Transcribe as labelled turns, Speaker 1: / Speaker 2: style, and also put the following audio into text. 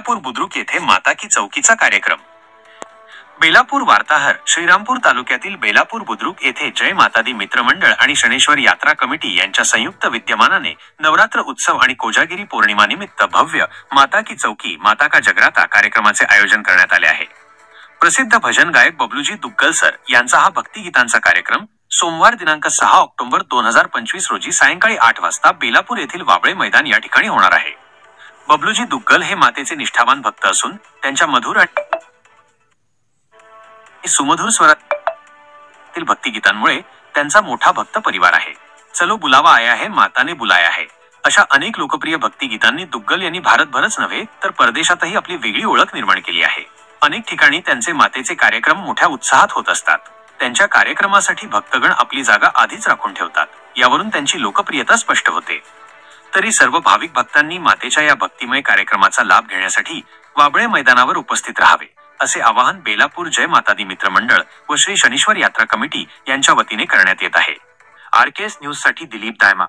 Speaker 1: बेलापूर बुद्रुक येथे माता की चौकीचा कार्यक्रम। बेलापूर वार्ताहर श्रीरामपूर तालुक्यातील बेलापूर बुद्रुक येथे जय माता दी मित्रमंडळ आणि शनेश्वर यात्रा कमिटी यांच्या संयुक्त विद्यमानाने नवरात्र उत्सव आणि कोजागिरी पौर्णिमा निमित्त भव्य माता की चौकी माता का जगराता कार्यक्रमाचे आयोजन करण्यात आले आहे। प्रसिद्ध भजन गायक बबलूजी दुग्गल सर यांचा हा भक्तिगीतांचा कार्यक्रम सोमवार दिनांक 6 ऑक्टोबर 2025 रोजी सायंकाळी 8 वाजता बेलापूर येथील वाबळे मैदान या ठिकाणी होणार आहे। बबलूजी दुग्गल हे मातेचे निष्ठावान भक्त असून त्यांच्या मधुर आणि सुमधुर स्वरातील भक्तिगीतांमुळे त्यांचा मोठा भक्त परिवार आहे। चलो बुलावा आया है माताने बुलाया है अशा अनेक लोकप्रिय भक्तिगीतांनी दुग्गल यांनी भारतभरच नव्हे तर परदेशातही आपली वेगळी ओळख निर्माण केली आहे। अनेक ठिकाणी त्यांचे मातेचे कार्यक्रम मोठ्या उत्साहात होत असतात। त्यांच्या कार्यक्रमासाठी भक्तगण आपली जागा आधीच राखून ठेवतात, यावरून त्यांची लोकप्रियता स्पष्ट होते। तरी सर्व भाविक भक्तांनी मातेच्या या भक्तिमय कार्यक्रमाचा लाभ घेण्यासाठी वाबळे मैदानावर उपस्थित राहावे असे आवाहन बेलापूर जय माता दी मित्रमंडळ व श्री शनीश्वर यात्रा कमिटी यांच्या वतीने करण्यात येत आहे। आरकेएस न्यूज साठी दिलीप दायमा।